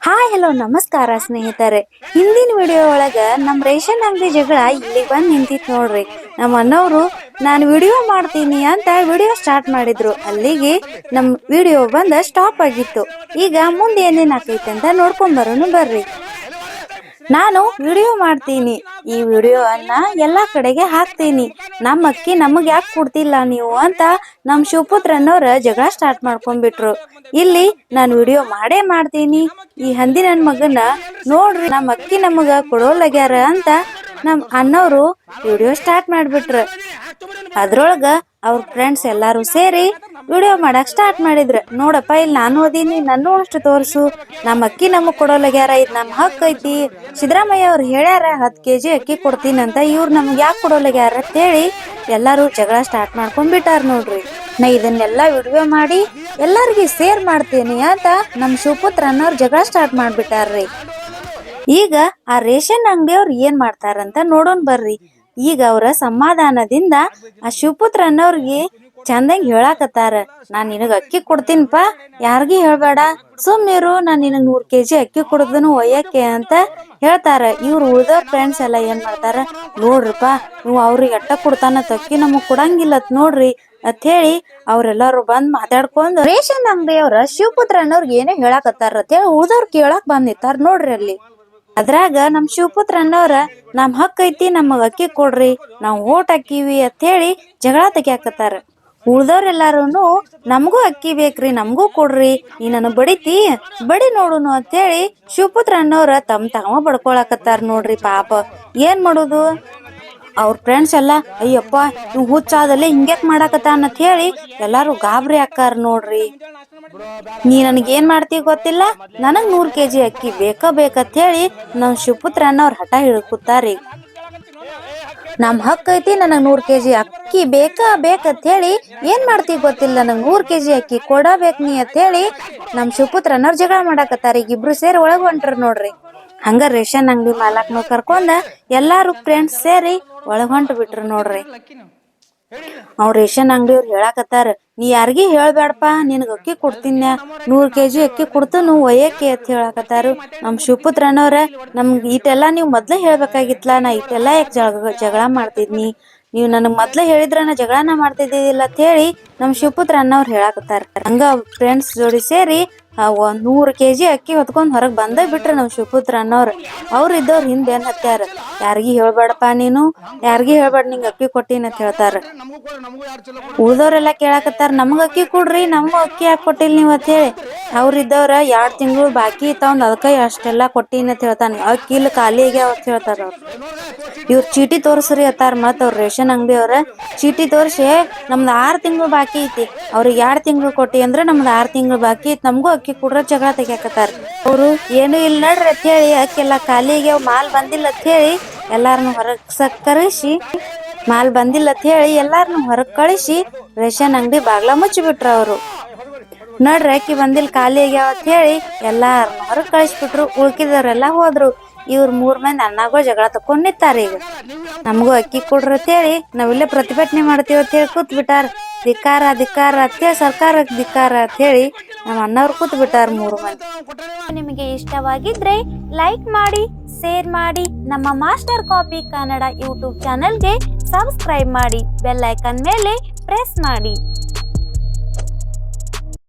Hi hello ನಮಸ್ಕಾರ ಸ್ನೇಹಿತರೆ. ಹಿಂದಿನ ವಿಡಿಯೋ ಒಳಗ ನಮ್ಮ ರೇಷನ್ ಅಂಗಡಿ ಜಗಳ ಇಲ್ಲಿ ಬಂದು ನಿಂತಿತ್ತು ನೋಡ್ರಿ. ನಮ್ಮ ಅಣ್ಣವರು ನಾನು ವಿಡಿಯೋ ಮಾಡ್ತೀನಿ ಅಂತ ವಿಡಿಯೋ ಸ್ಟಾರ್ಟ್ ಮಾಡಿದ್ರು. ಅಲ್ಲಿಗೆ ನಮ್ಮ ವಿಡಿಯೋ ಬಂದ ಸ್ಟಾಪ್ ಆಗಿತ್ತು. ಈಗ ಮುಂದೆ ಏನೇನ್ ಆಕೈತೆ ಅಂತ ನೋಡ್ಕೊಂಡ್ ಬರೋಣ ಬರ್ರಿ. ನಾನು ವಿಡಿಯೋ ಮಾಡ್ತೀನಿ, ಈ ವಿಡಿಯೋವನ್ನ ಎಲ್ಲಾ ಕಡೆಗೆ ಹಾಕ್ತೀನಿ. ನಮ್ಮ ಅಕ್ಕಿ ನಮಗ್ ಯಾಕೆ ಕೊಡ್ತಿಲ್ಲ ನೀವು ಅಂತ ನಮ್ ಶಿವಪುತ್ರನವ್ರ ಜಗಳ ಸ್ಟಾರ್ಟ್ ಮಾಡ್ಕೊಂಡ್ಬಿಟ್ರು. ಇಲ್ಲಿ ನಾನು ವಿಡಿಯೋ ಮಾಡೇ ಮಾಡ್ತೀನಿ, ಈ ಹಂದಿ ನನ್ ಮಗನ ನೋಡ್ರಿ ನಮ್ಮ ಅಕ್ಕಿ ನಮಗ ಕೊಡೋಲಾಗ್ಯಾರ ಅಂತ ನಮ್ ಅಣ್ಣವ್ರು ವಿಡಿಯೋ ಸ್ಟಾರ್ಟ್ ಮಾಡ್ಬಿಟ್ರ. ಅದ್ರೊಳಗ ಅವ್ರ ಫ್ರೆಂಡ್ಸ್ ಎಲ್ಲಾರು ಸೇರಿ ವಿಡಿಯೋ ಮಾಡಕ್ ಸ್ಟಾರ್ಟ್ ಮಾಡಿದ್ರ. ನೋಡಪ್ಪ ಇಲ್ಲಿ ನಾನು ಓದೀನಿ, ನನ್ನೂ ಅಷ್ಟು ತೋರ್ಸು, ನಮ್ಮ ಅಕ್ಕಿ ನಮಗ್ ಕೊಡೋಲಾಗ್ಯಾರ, ಇದ್ ನಮ್ ಹಕ್ ಐತಿ. ಸಿದ್ದರಾಮಯ್ಯ ಅವ್ರು ಹೇಳ್ಯಾರ 10 kg ಅಕ್ಕಿ ಕೊಡ್ತೀನಿ ಅಂತ, ಇವ್ರು ನಮ್ಗೆ ಯಾಕೆ ಕೊಡೋಲಾಗ್ಯಾರ ಅಂತೇಳಿ ಎಲ್ಲಾರು ಜಗಳ ಸ್ಟಾರ್ಟ್ ಮಾಡ್ಕೊಂಡ್ಬಿಟ್ಟಾರ ನೋಡ್ರಿ. ನಾ ಇದನ್ನೆಲ್ಲಾ ವಿಡಿಯೋ ಮಾಡಿ ಎಲ್ಲಾರ್ಗಿ ಶೇರ್ ಮಾಡ್ತೀನಿ ಅಂತ ನಮ್ ಶಿವಪುತ್ರ ಅನ್ನೋರ್ ಜಗಳ ಸ್ಟಾರ್ಟ್ ಮಾಡ್ಬಿಟ್ಟಾರ್ರಿ. ಈಗ ಆ ರೇಷನ್ ಅಂಗಡಿಯವ್ರು ಏನ್ ಮಾಡ್ತಾರಂತ ನೋಡೋಣ ಬರ್ರಿ. ಈಗ ಅವ್ರ ಸಮಾಧಾನದಿಂದ ಆ ಶಿವಪುತ್ರ ಅನ್ನೋರ್ಗೆ ಚಂದಂಗ್ ಹೇಳಾಕತ್ತಾರ, ನಾನ್ ನಿನಗ ಅಕ್ಕಿ ಕೊಡ್ತೀನಿಪಾ, ಯಾರಿಗೂ ಹೇಳ್ಬೇಡ, ಸುಮ್ನಿರು, ನಾನ್ ನಿನಗ್ 100 kg ಅಕ್ಕಿ ಕೊಡದನು ಒಯ್ಯಕ್ಕೆ ಅಂತ ಹೇಳ್ತಾರ. ಇವ್ರು ಉಳ್ದವ್ರ ಫ್ರೆಂಡ್ಸ್ ಎಲ್ಲ ಏನ್ ಮಾಡ್ತಾರ, ನೋಡ್ರಿಪಾ ನೀವು ಅವ್ರಿಗೆ ಎಟ್ಟ ಕೊಡ್ತಾನ ಅಕ್ಕಿ ನಮಗ್ ಕೊಡಂಗಿಲ್ಲತ್ ನೋಡ್ರಿ ಅಂತ ಹೇಳಿ ಅವ್ರೆಲ್ಲಾರು ಬಂದ್ ಮಾತಾಡ್ಕೊಂಡು ರೇಷನ್ ಅಂಗಡಿಯವ್ರ ಶಿವಪುತ್ರ ಅನ್ನೋರ್ಗೆ ಏನೇ ಹೇಳಾಕತ್ತಾರ ಅಂತ ಹೇಳಿ ಉಳ್ದವ್ರ ಕೇಳಾಕ್ ಬಂದ್ ನಿಂತಾರ ನೋಡ್ರಿ. ಅಲ್ಲಿ ಅದ್ರಾಗ ನಮ್ ಶಿವಪುತ್ರ ಅನ್ನೋರ ನಮ್ ಹಕ್ ಐತಿ, ನಮಗ್ ಅಕ್ಕಿ ಕೊಡ್ರಿ, ನಾವ್ ಓಟ್ ಹಾಕಿವಿ ಅಂತ ಹೇಳಿ ಜಗಳ ತೆಗಿಯಾಕತ್ತಾರ. ಉಳ್ದವ್ರೆಲ್ಲಾರುನು ನಮಗೂ ಅಕ್ಕಿ ಬೇಕ್ರಿ, ನಮಗೂ ಕೊಡ್ರಿ, ನೀ ನನಗ್ ಬಡಿತಿ ಬಡಿ ನೋಡುನು ಅಂತ ಹೇಳಿ ಶಿವಪುತ್ರ ಅನ್ನೋರ ತಮ್ಮ ಬಡ್ಕೊಳಕತ್ತಾರ ನೋಡ್ರಿ. ಪಾಪ ಏನ್ ಮಾಡುದು, ಅವ್ರ ಫ್ರೆಂಡ್ಸ್ ಎಲ್ಲ ಅಯ್ಯಪ್ಪ ಇವ್ ಹುಚ್ಚಾದಲ್ಲೇ ಹಿಂಗ್ಯಾಕ್ ಮಾಡಾಕತ್ತಾನ ಅಂತ ಹೇಳಿ ಎಲ್ಲಾರು ಗಾಬರಿ ಆಕ್ಕಾರ ನೋಡ್ರಿ. ನೀ ನನಗೇನ್ ಮಾಡ್ತಿ ಗೊತ್ತಿಲ್ಲ, ನನಗ್ 100 kg ಅಕ್ಕಿ ಬೇಕಂತ ಹೇಳಿ ನಮ್ ಶಿವಪುತ್ರ ಅನ್ನೋರ್ ಹಠ ಹಿಡ್ಕುತ್ತಾರಿ. ನಮ್ ಹಕ್ ಐತಿ, ನನಗ್ 100 kg ಅಕ್ಕಿ ಬೇಕಂತ ಹೇಳಿ ಏನ್ ಮಾಡ್ತಿ ಗೊತ್ತಿಲ್ಲ, ನನಗ್ 100 kg ಅಕ್ಕಿ ಕೊಡಬೇಕ್ ನೀ ಅಂತ ಹೇಳಿ ನಮ್ ಶಿವಪುತ್ರ ಅನ್ನೋರ್ ಜಗಳ ಮಾಡಾಕತ್ತಾರ. ಈಗ ಇಬ್ರು ಸೇರಿ ಒಳಗ್ ಹೊಂಟ್ರ ನೋಡ್ರಿ. ಹಂಗ ರೇಷನ್ ಅಂಗಡಿ ಮಾಲಕ್ನು ಕರ್ಕೊಂಡ ಎಲ್ಲಾರು ಫ್ರೆಂಡ್ಸ್ ಸೇರಿ ಒಳಗ್ ಹೊಂಟ ಬಿಟ್ರು ನೋಡ್ರಿ. ಅವ್ರ ರೇಷನ್ ಅಂಗಡಿಯವ್ರು ಹೇಳಾಕತ್ತಾರ, ನೀ ಯಾರಿಗಿ ಹೇಳ್ಬೇಡಪ್ಪ, ನಿನಗ ಅಕ್ಕಿ ಕೊಡ್ತೀನ, 100 kg ಅಕ್ಕಿ ಕೊಡ್ತನು ಒಯ್ಯಕ್ಕೆ ಅಂತ ಹೇಳಾಕತ್ತಾರು. ನಮ್ ಶಿವಪುತ್ರ ಅನ್ನೋರ ನಮ್ಗೆ ಇಟೆಲ್ಲಾ ನೀವ್ ಮೊದ್ಲ ಹೇಳ್ಬೇಕಾಗಿತ್ಲಾ, ನಾ ಇಟೆಲ್ಲಾ ಯಾಕೆ ಜಗಳ ಮಾಡ್ತಿದ್ನಿ, ನೀವ್ ನನಗ್ ಮೊದ್ಲ ಹೇಳಿದ್ರ ನಾ ಜಗಳನ ಮಾಡ್ತಿದ್ದಿಲ್ಲ ಅಂತ ಹೇಳಿ ನಮ್ ಶಿವಪುತ್ರ ಅನ್ನೋರ್ ಹೇಳಾಕತ್ತಾರ. ಹಂಗ ಫ್ರೆಂಡ್ಸ್ ಜೋಡಿ ಸೇರಿ 100 kg ಅಕ್ಕಿ ಹೊತ್ಕೊಂಡ್ ಹೊರಗ್ ಬಂದ ಬಿಟ್ರ ನಮ್ ಶಿವಪುತ್ರ ಅನ್ನೋರ್. ಅವ್ರ ಇದ್ದವ್ರ ಹಿಂದ್ ಏನ್ ಹತ್ಯಾರ, ಯಾರಿಗಿ ಹೇಳ್ಬೇಡಪ್ಪ, ನೀನು ಯಾರಿಗಿ ಹೇಳ್ಬೇಡ, ನಿಂಗ್ ಅಕ್ಕಿ ಕೊಟ್ಟಿನ ಅಂತ ಹೇಳ್ತಾರ. ಉಳ್ದವ್ರೆಲ್ಲಾ ಕೇಳಾಕತ್ತಾರ, ನಮಗ್ ಅಕ್ಕಿ ಕೊಡ್ರಿ, ನಮಗೂ ಅಕ್ಕಿ ಯಾಕೆ ಕೊಟ್ಟಿಲ್ ನೀವ್ ಅಂತ ಹೇಳಿ. ಅವ್ರ ಇದ್ದವ್ರ 2 ತಿಂಗಳು ಬಾಕಿ ಇತ್ತಾವಂದ್ ಅದಕ್ಕ ಅಷ್ಟೆಲ್ಲಾ ಕೊಟ್ಟಿನ ಅಂತ ಹೇಳ್ತಾನ. ಅಕ್ಕಿ ಇಲ್ಲ ಖಾಲಿ ಆಗ್ಯಾವ ಅಂತ ಹೇಳ್ತಾರ ಅವ್ರ. ಇವ್ರ ಚೀಟಿ ತೋರ್ಸ್ರಿ ಅತ್ತಾರ. ಮತ್ ಅವ್ರ ರೇಷನ್ ಅಂಗಡಿಯವ್ರ ಚೀಟಿ ತೋರ್ಸಿ, ನಮ್ದು 6 ತಿಂಗಳು ಬಾಕಿ ಐತಿ, ಅವ್ರಿಗೆ 2 ತಿಂಗಳು ಕೊಟ್ಟಿ ಅಂದ್ರೆ ನಮ್ದು 6 ತಿಂಗಳು ಬಾಕಿ ಐತಿ, ನಮಗೂ ಅಕ್ಕಿ ಕೊಡ್ರ ಜಗಳ ತೆಗಿಯಾಕತ್ತಾರ. ಅವ್ರು ಏನು ಇಲ್ಲ ನಡ್ರಿ ಅಂತ ಹೇಳಿ ಅಕ್ಕಿ ಎಲ್ಲಾ ಖಾಲಿ ಆಗ್ಯಾವ, ಮಾಲ್ ಬಂದಿಲ್ಲ ಅಂತ ಹೇಳಿ ಎಲ್ಲಾರನು ಹೊರಗ್ ಕಳಿಸಿ ಮಾಲ್ ಬಂದಿಲ್ಲ ಅಂತ ಹೇಳಿ ಎಲ್ಲಾರನು ಹೊರಗ್ ಕಳಿಸಿ ರೇಷನ್ ಅಂಗಡಿ ಬಾಗ್ಲ ಮುಚ್ಚಿಬಿಟ್ರ. ಅವ್ರು ನಡ್ರಿ ಅಕ್ಕಿ ಬಂದಿಲ್ಲ ಖಾಲಿ ಆಗ್ಯಾವ ಅಂತ ಹೇಳಿ ಎಲ್ಲಾರನು ಹೊರಗ್ ಕಳಿಸ್ಬಿಟ್ರು. ಉಳ್ಕಿದವ್ರೆಲ್ಲಾ ಹೋದ್ರು. ಇವ್ರ 3 ಮಂದಿ ಅಣ್ಣಾಗಳು ಜಗಳ ತಕೊಂಡ್ ನಿಂತಾರ. ಈಗ ನಮಗೂ ಅಕ್ಕಿ ಕೊಡ್ರಿ ಅಂತ ಹೇಳಿ ನಾವಿಲ್ಲೇ ಪ್ರತಿಭಟನೆ ಮಾಡ್ತೀವಿ ಅಂತ ಹೇಳಿ ಕೂತ್ ಬಿಟ್ಟಾರ. ಧಿಕ್ಕಾರ ಧಿಕ್ಕಾರ ಅಂತೇಳಿ ಸರ್ಕಾರಕ್ಕೆ ಧಿಕ್ಕಾರ ಅಂತ ಹೇಳಿ ನಮ್ಮ ಅಣ್ಣವ್ರು ಕೂತ್ ಬಿಟ್ಟಾರ 3 ಮಂದಿ. ನಿಮಗೆ ಇಷ್ಟವಾಗಿದ್ರೆ ಲೈಕ್ ಮಾಡಿ, ಶೇರ್ ಮಾಡಿ, ನಮ್ಮ ಮಾಸ್ಟರ್ ಕಾಪಿ ಕನ್ನಡ ಯೂಟ್ಯೂಬ್ ಚಾನೆಲ್ಗೆ ಸಬ್ಸ್ಕ್ರೈಬ್ ಮಾಡಿ, ಬೆಲ್ ಐಕಾನ್ ಮೇಲೆ ಪ್ರೆಸ್ ಮಾಡಿ.